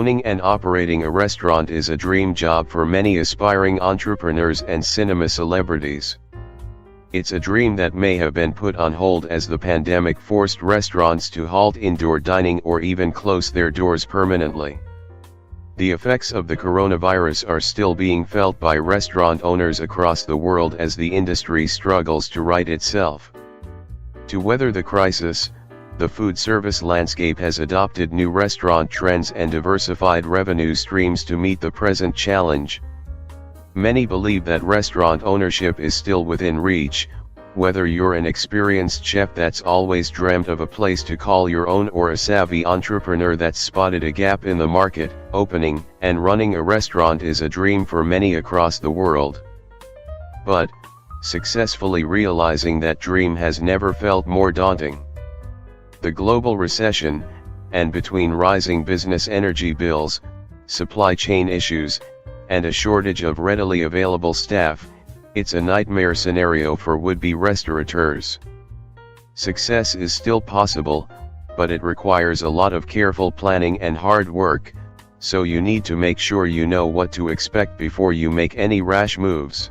Owning and operating a restaurant is a dream job for many aspiring entrepreneurs and cinema celebrities. It's a dream that may have been put on hold as the pandemic forced restaurants to halt indoor dining or even close their doors permanently. The effects of the coronavirus are still being felt by restaurant owners across the world as the industry struggles to right itself. To weather the crisis, the food service landscape has adopted new restaurant trends and diversified revenue streams to meet the present challenge. Many believe that restaurant ownership is still within reach, whether you're an experienced chef that's always dreamt of a place to call your own or a savvy entrepreneur that's spotted a gap in the market. Opening and running a restaurant is a dream for many across the world. But, successfully realizing that dream has never felt more daunting. The global recession, and between rising business energy bills, supply chain issues, and a shortage of readily available staff, it's a nightmare scenario for would-be restaurateurs. Success is still possible, but it requires a lot of careful planning and hard work, so you need to make sure you know what to expect before you make any rash moves.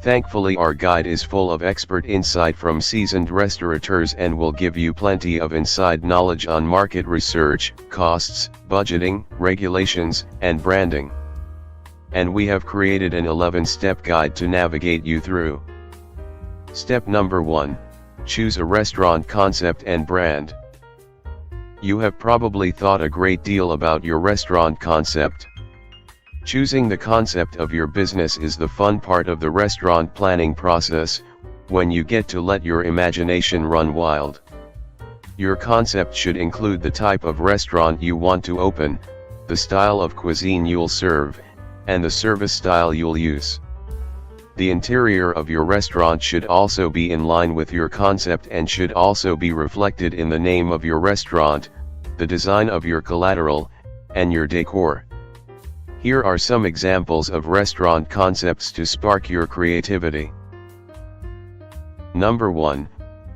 Thankfully, our guide is full of expert insight from seasoned restaurateurs and will give you plenty of inside knowledge on market research, costs, budgeting, regulations, and branding. And we have created an 11-step guide to navigate you through. Step number 1. Choose a restaurant concept and brand. You have probably thought a great deal about your restaurant concept. Choosing the concept of your business is the fun part of the restaurant planning process, when you get to let your imagination run wild. Your concept should include the type of restaurant you want to open, the style of cuisine you'll serve, and the service style you'll use. The interior of your restaurant should also be in line with your concept and should also be reflected in the name of your restaurant, the design of your collateral, and your decor. Here are some examples of restaurant concepts to spark your creativity. Number 1.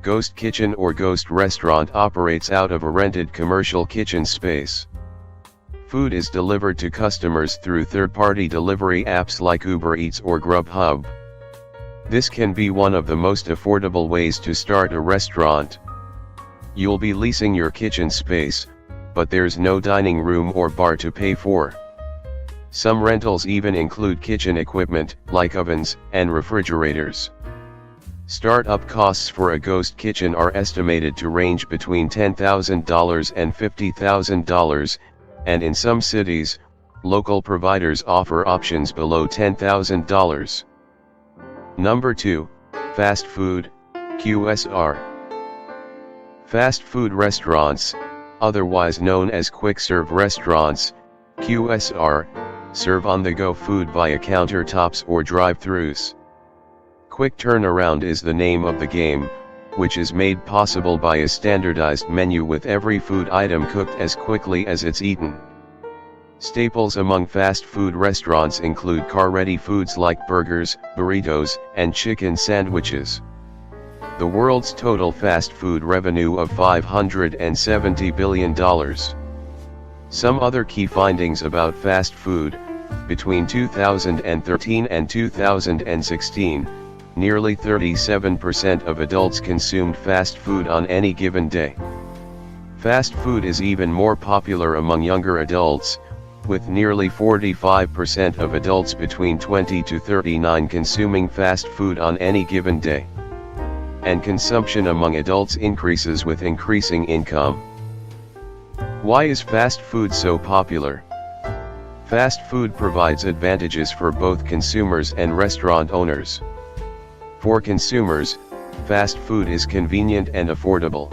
Ghost kitchen or ghost restaurant operates out of a rented commercial kitchen space. Food is delivered to customers through third-party delivery apps like Uber Eats or Grubhub. This can be one of the most affordable ways to start a restaurant. You'll be leasing your kitchen space, but there's no dining room or bar to pay for. Some rentals even include kitchen equipment, like ovens and refrigerators. Startup costs for a ghost kitchen are estimated to range between $10,000 and $50,000, and in some cities, local providers offer options below $10,000. Number 2. Fast food, QSR. Fast food restaurants, otherwise known as quick-serve restaurants, QSR, serve on-the-go food via countertops or drive-thrus. Quick turnaround is the name of the game, which is made possible by a standardized menu with every food item cooked as quickly as it's eaten. Staples among fast food restaurants include car-ready foods like burgers, burritos, and chicken sandwiches. The world's total fast food revenue of $570 billion. Some other key findings about fast food: between 2013 and 2016, nearly 37% of adults consumed fast food on any given day. Fast food is even more popular among younger adults, with nearly 45% of adults between 20 to 39 consuming fast food on any given day. And consumption among adults increases with increasing income. Why is fast food so popular? Fast food provides advantages for both consumers and restaurant owners. For consumers, fast food is convenient and affordable.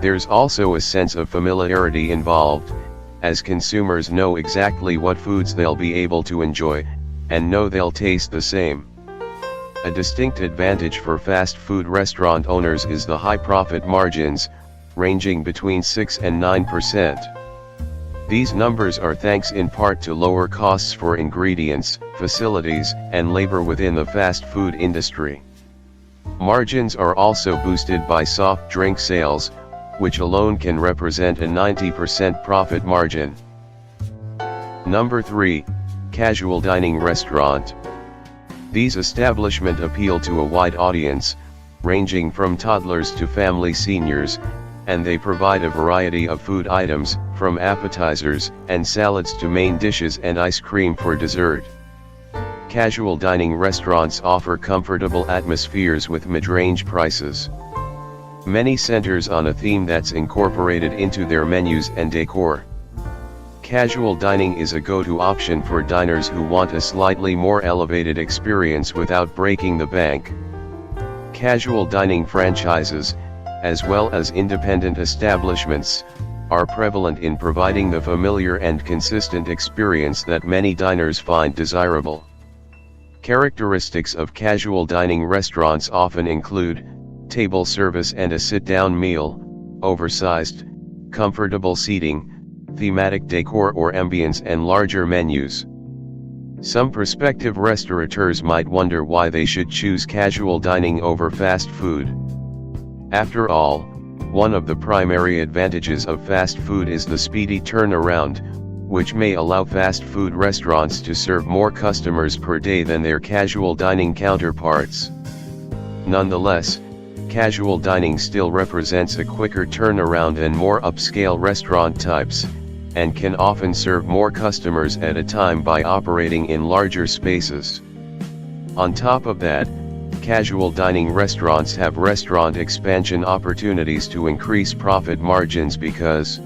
There's also a sense of familiarity involved, as consumers know exactly what foods they'll be able to enjoy, and know they'll taste the same. A distinct advantage for fast food restaurant owners is the high profit margins, ranging between 6 and 9%. These numbers are thanks in part to lower costs for ingredients, facilities, and labor within the fast food industry. Margins are also boosted by soft drink sales, which alone can represent a 90% profit margin. Number 3, casual dining restaurant. These establishments appeal to a wide audience, ranging from toddlers to family seniors, and they provide a variety of food items, from appetizers and salads to main dishes and ice cream for dessert. Casual dining restaurants offer comfortable atmospheres with mid-range prices. Many centers on a theme that's incorporated into their menus and decor. Casual dining is a go-to option for diners who want a slightly more elevated experience without breaking the bank. Casual dining franchises, as well as independent establishments, are prevalent in providing the familiar and consistent experience that many diners find desirable. Characteristics of casual dining restaurants often include table service and a sit-down meal, oversized, comfortable seating, thematic decor or ambience, and larger menus. Some prospective restaurateurs might wonder why they should choose casual dining over fast food. After all, one of the primary advantages of fast food is the speedy turnaround, which may allow fast food restaurants to serve more customers per day than their casual dining counterparts. Nonetheless, casual dining still represents a quicker turnaround than more upscale restaurant types, and can often serve more customers at a time by operating in larger spaces. On top of that, casual dining restaurants have restaurant expansion opportunities to increase profit margins because,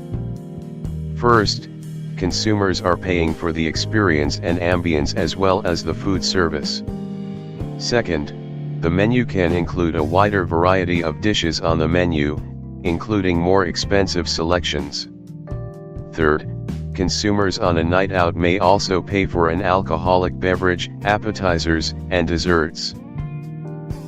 first, consumers are paying for the experience and ambience as well as the food service. Second, the menu can include a wider variety of dishes on the menu, including more expensive selections. Third, consumers on a night out may also pay for an alcoholic beverage, appetizers, and desserts.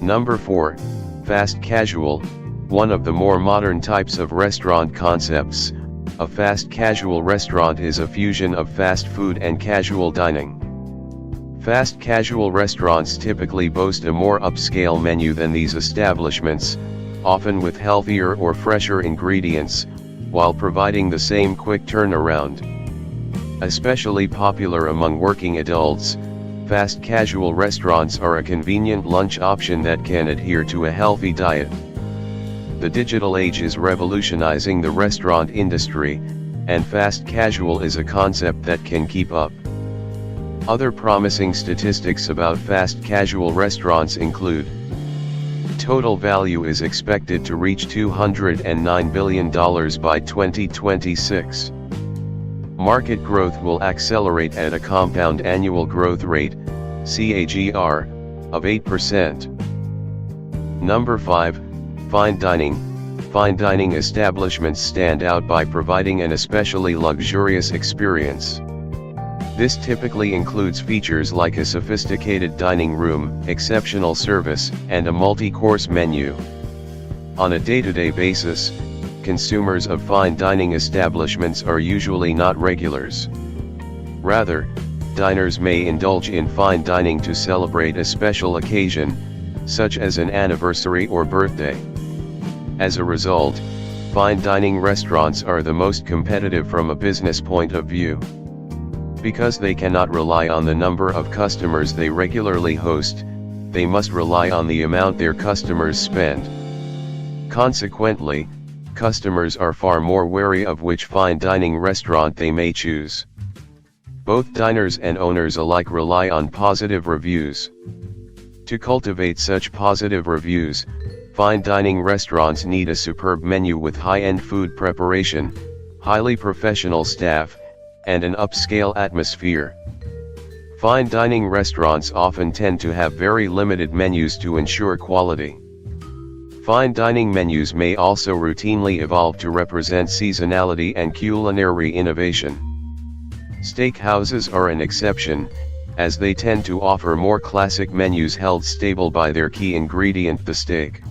Number 4, fast casual, one of the more modern types of restaurant concepts. A fast casual restaurant is a fusion of fast food and casual dining. Fast casual restaurants typically boast a more upscale menu than these establishments, often with healthier or fresher ingredients, while providing the same quick turnaround. Especially popular among working adults, fast casual restaurants are a convenient lunch option that can adhere to a healthy diet. The digital age is revolutionizing the restaurant industry, and fast casual is a concept that can keep up. Other promising statistics about fast casual restaurants include: total value is expected to reach $209 billion by 2026. Market growth will accelerate at a compound annual growth rate, CAGR, of 8%. Number 5, fine dining. Fine dining establishments stand out by providing an especially luxurious experience. This typically includes features like a sophisticated dining room, exceptional service, and a multi-course menu. On a day-to-day basis, consumers of fine dining establishments are usually not regulars. Rather, diners may indulge in fine dining to celebrate a special occasion, such as an anniversary or birthday. As a result, fine dining restaurants are the most competitive from a business point of view. Because they cannot rely on the number of customers they regularly host, they must rely on the amount their customers spend. Consequently, customers are far more wary of which fine dining restaurant they may choose. Both diners and owners alike rely on positive reviews. To cultivate such positive reviews, fine dining restaurants need a superb menu with high-end food preparation, highly professional staff, and an upscale atmosphere. Fine dining restaurants often tend to have very limited menus to ensure quality. Fine dining menus may also routinely evolve to represent seasonality and culinary innovation. Steakhouses are an exception, as they tend to offer more classic menus held stable by their key ingredient, the steak.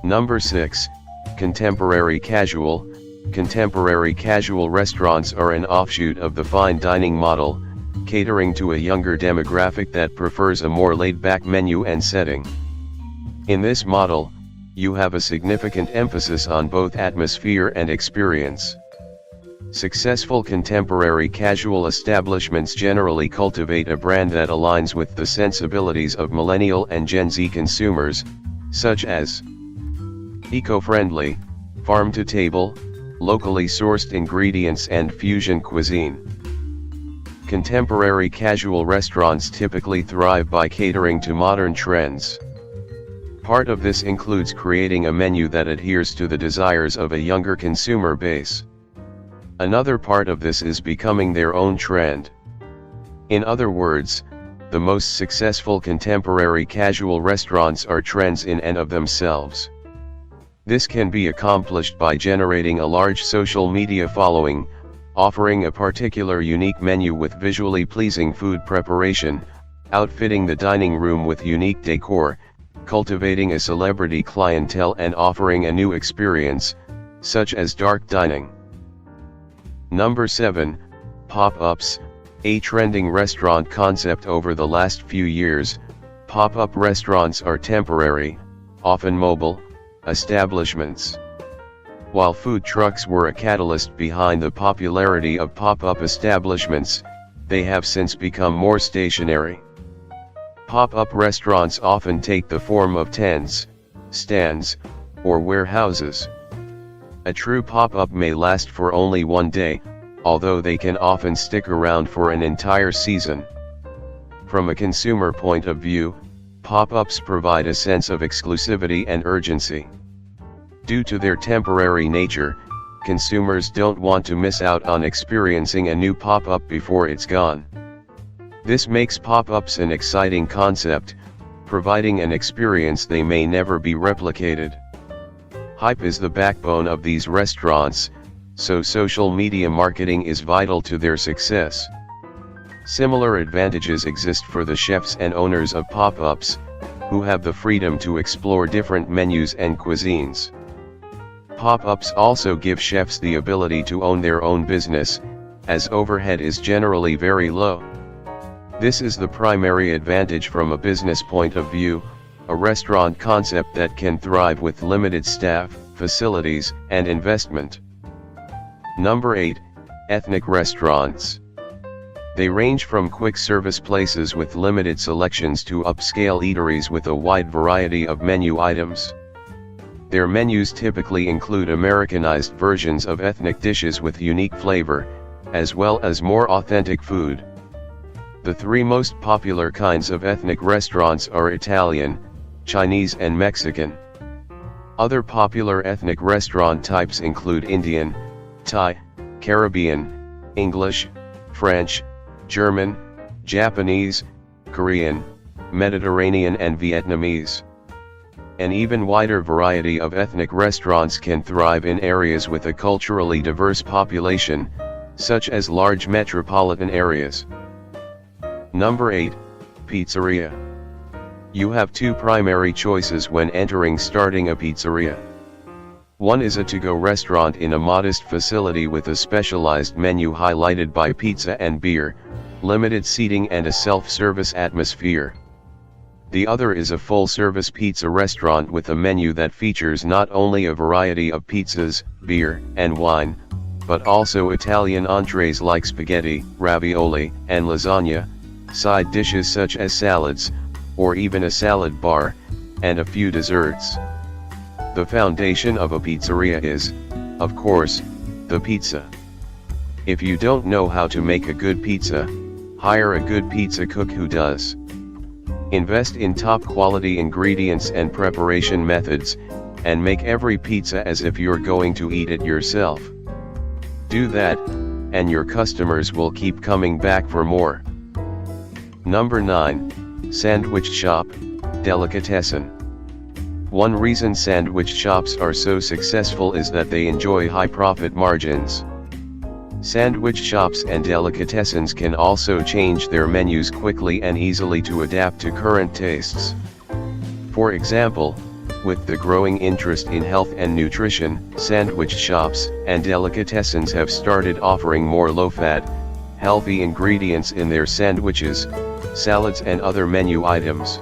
Number 6, contemporary casual. Contemporary casual restaurants are an offshoot of the fine dining model, catering to a younger demographic that prefers a more laid-back menu and setting. In this model, you have a significant emphasis on both atmosphere and experience. Successful contemporary casual establishments generally cultivate a brand that aligns with the sensibilities of millennial and Gen Z consumers, such as eco-friendly, farm-to-table, locally sourced ingredients and fusion cuisine. Contemporary casual restaurants typically thrive by catering to modern trends. Part of this includes creating a menu that adheres to the desires of a younger consumer base. Another part of this is becoming their own trend. In other words, the most successful contemporary casual restaurants are trends in and of themselves. This can be accomplished by generating a large social media following, offering a particular unique menu with visually pleasing food preparation, outfitting the dining room with unique decor, cultivating a celebrity clientele and offering a new experience, such as dark dining. Number 7, Pop-ups, a trending restaurant concept over the last few years. Pop-up restaurants are temporary, often mobile, establishments. While food trucks were a catalyst behind the popularity of pop-up establishments, they have since become more stationary. Pop-up restaurants often take the form of tents, stands, or warehouses. A true pop-up may last for only one day, although they can often stick around for an entire season. From a consumer point of view, pop-ups provide a sense of exclusivity and urgency. Due to their temporary nature, consumers don't want to miss out on experiencing a new pop-up before it's gone. This makes pop-ups an exciting concept, providing an experience they may never be replicated. Hype is the backbone of these restaurants, so social media marketing is vital to their success. Similar advantages exist for the chefs and owners of pop-ups, who have the freedom to explore different menus and cuisines. Pop-ups also give chefs the ability to own their own business, as overhead is generally very low. This is the primary advantage from a business point of view, a restaurant concept that can thrive with limited staff, facilities, and investment. Number 8, ethnic restaurants. They range from quick service places with limited selections to upscale eateries with a wide variety of menu items. Their menus typically include Americanized versions of ethnic dishes with unique flavor, as well as more authentic food. The three most popular kinds of ethnic restaurants are Italian, Chinese and Mexican. Other popular ethnic restaurant types include Indian, Thai, Caribbean, English, French, German, Japanese, Korean, Mediterranean and Vietnamese. An even wider variety of ethnic restaurants can thrive in areas with a culturally diverse population, such as large metropolitan areas. Number 8, Pizzeria. You have two primary choices when starting a pizzeria. One is a to-go restaurant in a modest facility with a specialized menu highlighted by pizza and beer, limited seating and a self-service atmosphere. The other is a full-service pizza restaurant with a menu that features not only a variety of pizzas, beer, and wine, but also Italian entrees like spaghetti, ravioli, and lasagna, side dishes such as salads, or even a salad bar, and a few desserts. The foundation of a pizzeria is, of course, the pizza. If you don't know how to make a good pizza, hire a good pizza cook who does. Invest in top quality ingredients and preparation methods, and make every pizza as if you're going to eat it yourself. Do that, and your customers will keep coming back for more. Number 9, Sandwich Shop, Delicatessen. One reason sandwich shops are so successful is that they enjoy high profit margins. Sandwich shops and delicatessens can also change their menus quickly and easily to adapt to current tastes. For example, with the growing interest in health and nutrition, sandwich shops and delicatessens have started offering more low-fat, healthy ingredients in their sandwiches, salads and other menu items.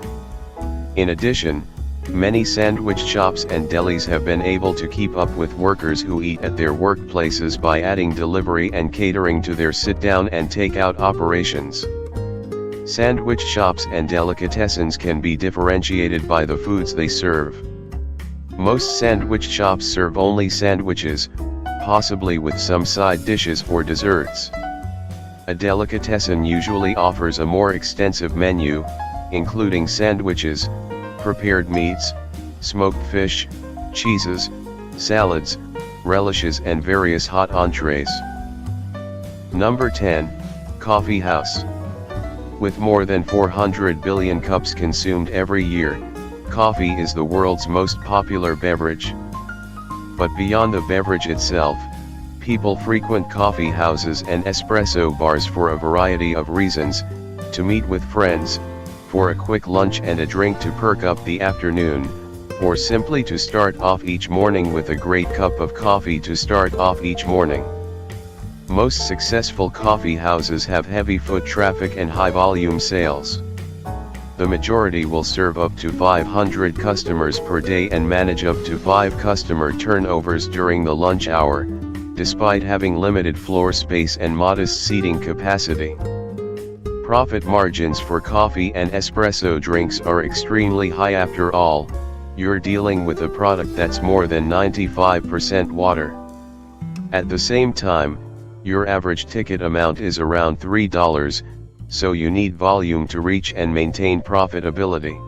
In addition, Many sandwich shops and delis have been able to keep up with workers who eat at their workplaces by adding delivery and catering to their sit-down and take-out operations. Sandwich shops and delicatessens can be differentiated by the foods they serve. Most sandwich shops serve only sandwiches, possibly with some side dishes or desserts. A delicatessen usually offers a more extensive menu, including sandwiches, prepared meats, smoked fish, cheeses, salads, relishes and various hot entrees. Number 10, Coffee House. With more than 400 billion cups consumed every year, coffee is the world's most popular beverage. But beyond the beverage itself, people frequent coffee houses and espresso bars for a variety of reasons: to meet with friends, for a quick lunch and a drink to perk up the afternoon, or simply to start off each morning with a great cup of coffee to start off each morning. Most successful coffee houses have heavy foot traffic and high volume sales. The majority will serve up to 500 customers per day and manage up to 5 customer turnovers during the lunch hour, despite having limited floor space and modest seating capacity. Profit margins for coffee and espresso drinks are extremely high. After all, you're dealing with a product that's more than 95% water. At the same time, your average ticket amount is around $3, so you need volume to reach and maintain profitability.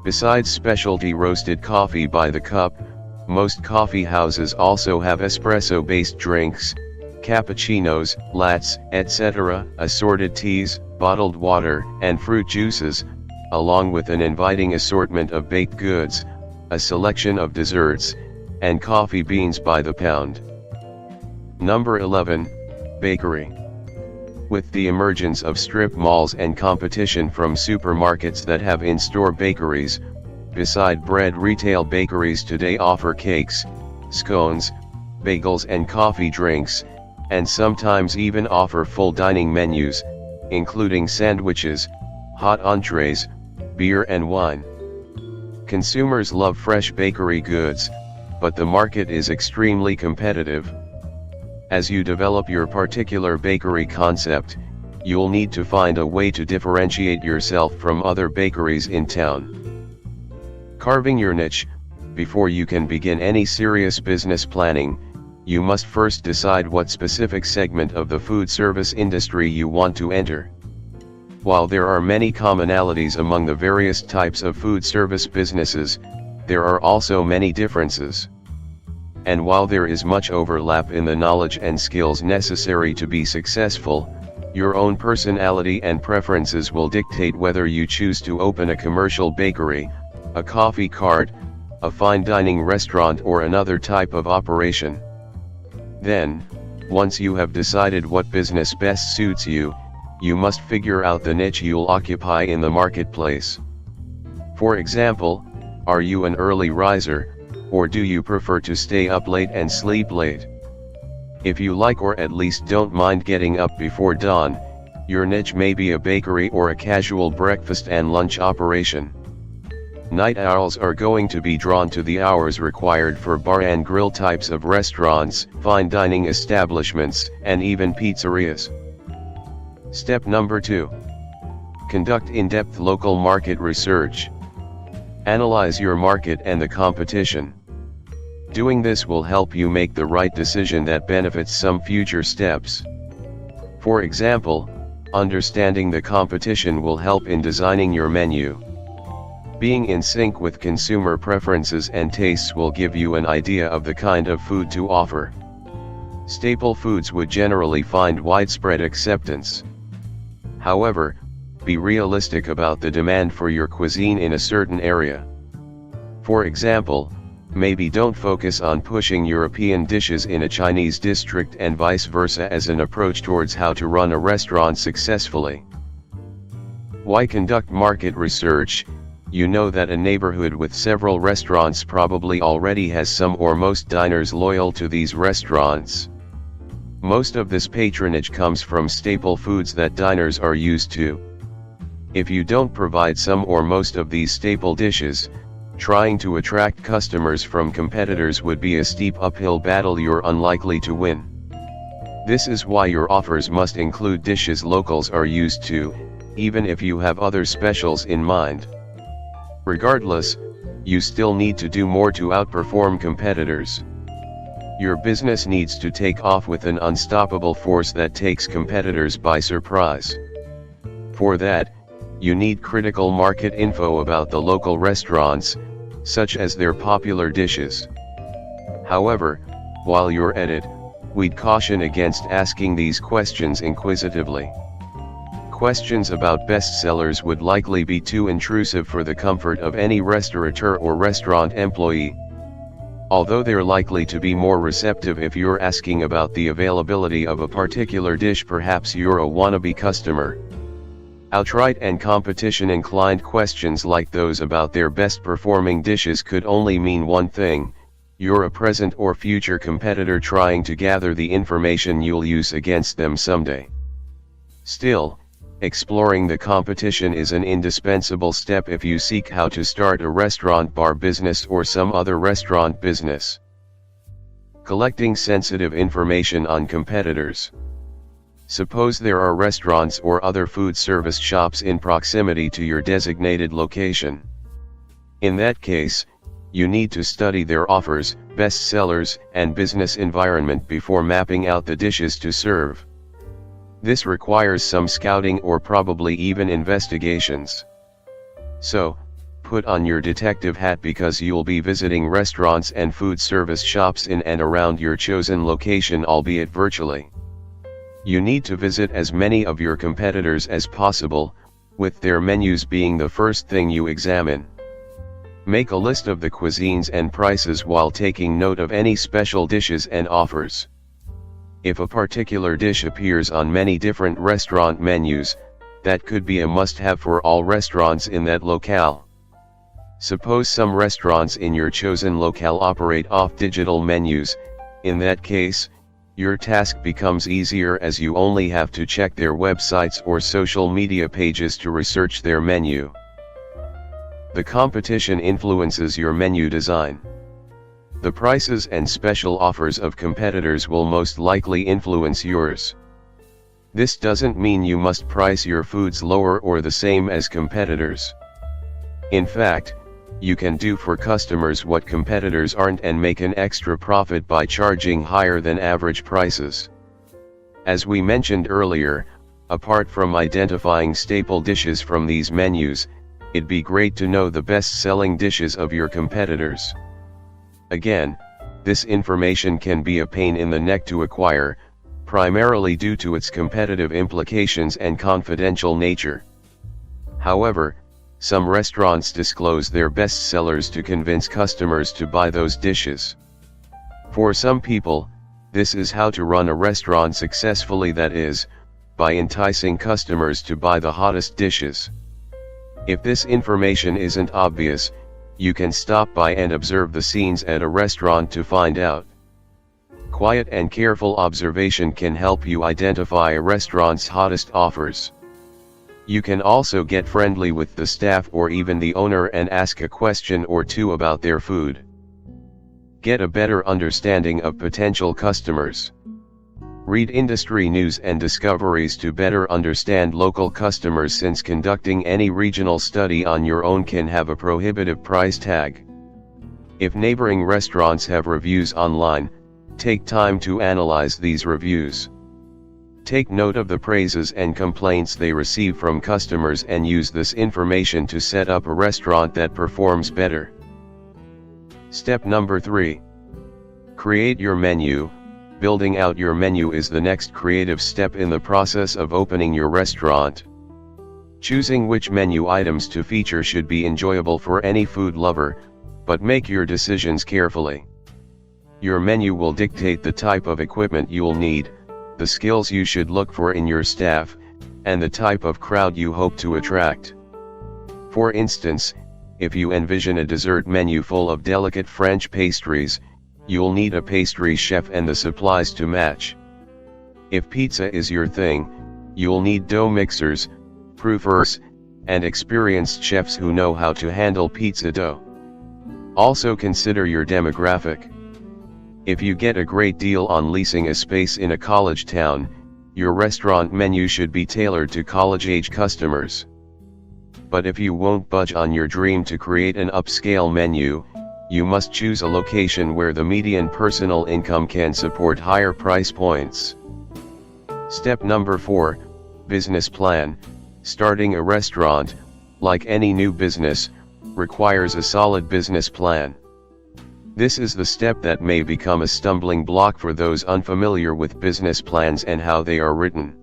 Besides specialty roasted coffee by the cup, most coffee houses also have espresso-based drinks, cappuccinos, lattes, etc., assorted teas, bottled water, and fruit juices, along with an inviting assortment of baked goods, a selection of desserts, and coffee beans by the pound. Number 11, Bakery. With the emergence of strip malls and competition from supermarkets that have in-store bakeries, beside bread, retail bakeries today offer cakes, scones, bagels and coffee drinks, and sometimes even offer full dining menus, including sandwiches, hot entrees, beer and wine. Consumers love fresh bakery goods, but the market is extremely competitive. As you develop your particular bakery concept, you'll need to find a way to differentiate yourself from other bakeries in town. Carving your niche. Before you can begin any serious business planning, you must first decide what specific segment of the food service industry you want to enter. While there are many commonalities among the various types of food service businesses, there are also many differences. And while there is much overlap in the knowledge and skills necessary to be successful, your own personality and preferences will dictate whether you choose to open a commercial bakery, a coffee cart, a fine dining restaurant or another type of operation. Then, once you have decided what business best suits you, you must figure out the niche you'll occupy in the marketplace. For example, are you an early riser, or do you prefer to stay up late and sleep late? If you like or at least don't mind getting up before dawn, your niche may be a bakery or a casual breakfast and lunch operation. Night owls are going to be drawn to the hours required for bar and grill types of restaurants, fine dining establishments, and even pizzerias. Step number 2. Conduct in-depth local market research. Analyze your market and the competition. Doing this will help you make the right decision that benefits some future steps. For example, understanding the competition will help in designing your menu. Being in sync with consumer preferences and tastes will give you an idea of the kind of food to offer. Staple foods would generally find widespread acceptance. However, be realistic about the demand for your cuisine in a certain area. For example, maybe don't focus on pushing European dishes in a Chinese district and vice versa as an approach towards how to run a restaurant successfully. Why conduct market research? You know that a neighborhood with several restaurants probably already has some or most diners loyal to these restaurants. Most of this patronage comes from staple foods that diners are used to. If you don't provide some or most of these staple dishes, Trying to attract customers from competitors would be a steep uphill battle you're unlikely to win. This is why your offers must include dishes locals are used to, even if you have other specials in mind. Regardless, you still need to do more to outperform competitors. Your business needs to take off with an unstoppable force that takes competitors by surprise. For that, you need critical market info about the local restaurants, such as their popular dishes. However, while you're at it, we'd caution against asking these questions inquisitively. Questions about bestsellers would likely be too intrusive for the comfort of any restaurateur or restaurant employee. Although they're likely to be more receptive if you're asking about the availability of a particular dish, perhaps you're a wannabe customer. Outright and competition-inclined questions like those about their best-performing dishes could only mean one thing: you're a present or future competitor trying to gather the information you'll use against them someday. Still, exploring the competition is an indispensable step if you seek how to start a restaurant bar business or some other restaurant business. Collecting sensitive information on competitors. Suppose there are restaurants or other food service shops in proximity to your designated location. In that case, you need to study their offers, best sellers, and business environment before mapping out the dishes to serve. This requires some scouting or probably even investigations. So, put on your detective hat because you'll be visiting restaurants and food service shops in and around your chosen location, albeit virtually. You need to visit as many of your competitors as possible, with their menus being the first thing you examine. Make a list of the cuisines and prices while taking note of any special dishes and offers. If a particular dish appears on many different restaurant menus, that could be a must-have for all restaurants in that locale. Suppose some restaurants in your chosen locale operate off digital menus. In that case, your task becomes easier as you only have to check their websites or social media pages to research their menu. The competition influences your menu design. The prices and special offers of competitors will most likely influence yours. This doesn't mean you must price your foods lower or the same as competitors. In fact, you can do for customers what competitors aren't and make an extra profit by charging higher than average prices. As we mentioned earlier, apart from identifying staple dishes from these menus, it'd be great to know the best-selling dishes of your competitors. Again, this information can be a pain in the neck to acquire, primarily due to its competitive implications and confidential nature. However, some restaurants disclose their best sellers to convince customers to buy those dishes. For some people, this is how to run a restaurant successfully, that is, by enticing customers to buy the hottest dishes. If this information isn't obvious, you can stop by and observe the scenes at a restaurant to find out. Quiet and careful observation can help you identify a restaurant's hottest offers. You can also get friendly with the staff or even the owner and ask a question or two about their food. Get a better understanding of potential customers. Read industry news and discoveries to better understand local customers, since conducting any regional study on your own can have a prohibitive price tag. If neighboring restaurants have reviews online, take time to analyze these reviews. Take note of the praises and complaints they receive from customers and use this information to set up a restaurant that performs better. Step number 3. Create your menu. Building out your menu is the next creative step in the process of opening your restaurant. Choosing which menu items to feature should be enjoyable for any food lover, but make your decisions carefully. Your menu will dictate the type of equipment you'll need, the skills you should look for in your staff, and the type of crowd you hope to attract. For instance, if you envision a dessert menu full of delicate French pastries, you'll need a pastry chef and the supplies to match. If pizza is your thing, you'll need dough mixers, proofers, and experienced chefs who know how to handle pizza dough. Also consider your demographic. If you get a great deal on leasing a space in a college town, your restaurant menu should be tailored to college-age customers. But if you won't budge on your dream to create an upscale menu, you must choose a location where the median personal income can support higher price points. Step number 4, business plan. Starting a restaurant, like any new business, requires a solid business plan. This is the step that may become a stumbling block for those unfamiliar with business plans and how they are written.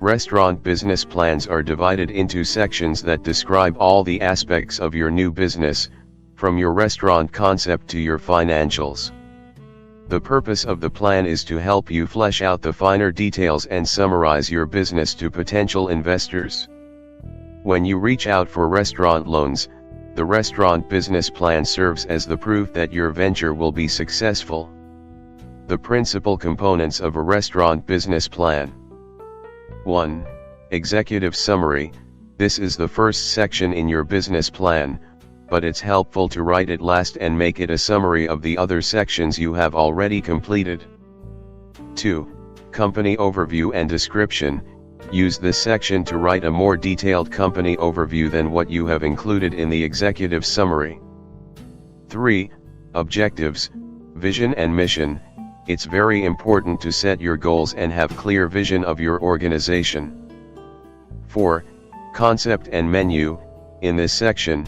Restaurant business plans are divided into sections that describe all the aspects of your new business, from your restaurant concept to your financials. The purpose of the plan is to help you flesh out the finer details and summarize your business to potential investors. When you reach out for restaurant loans, the restaurant business plan serves as the proof that your venture will be successful. The principal components of a restaurant business plan. 1. Executive summary. This is the first section in your business plan, but it's helpful to write it last and make it a summary of the other sections you have already completed. 2. Company overview and description. Use this section to write a more detailed company overview than what you have included in the executive summary. 3. Objectives, vision and mission. It's very important to set your goals and have clear vision of your organization. 4. Concept and menu. In this section,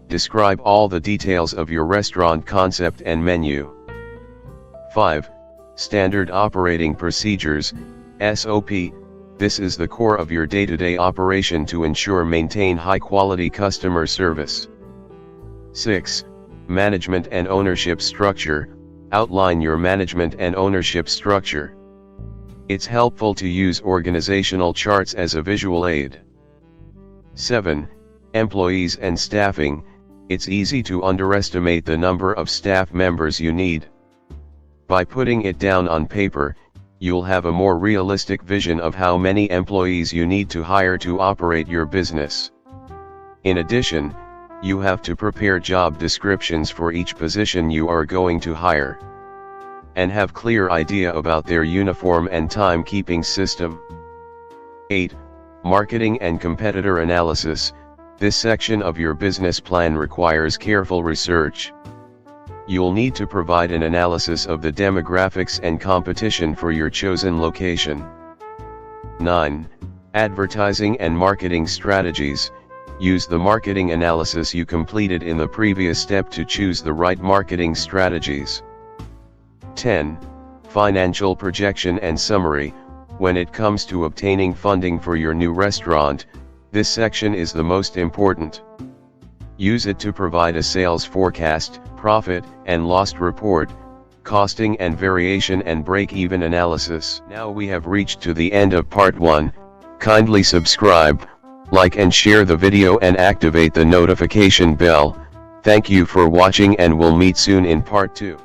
describe all the details of your restaurant concept and menu. 5. Standard operating procedures, SOP. This is the core of your day-to-day operation to maintain high-quality customer service. 6. Management and ownership structure. Outline your management and ownership structure. It's helpful to use organizational charts as a visual aid. 7. Employees and staffing. It's easy to underestimate the number of staff members you need. By putting it down on paper, you'll have a more realistic vision of how many employees you need to hire to operate your business. In addition, you have to prepare job descriptions for each position you are going to hire, and have clear idea about their uniform and timekeeping system. 8. Marketing and competitor analysis. This section of your business plan requires careful research. You'll need to provide an analysis of the demographics and competition for your chosen location. 9. Advertising and marketing strategies. Use the marketing analysis you completed in the previous step to choose the right marketing strategies. 10. Financial projection and summary. When it comes to obtaining funding for your new restaurant, this section is the most important. Use it to provide a sales forecast, profit and loss report, costing and variation and break-even analysis. Now we have reached to the end of part 1. Kindly subscribe, like and share the video and activate the notification bell. Thank you for watching and we'll meet soon in part 2.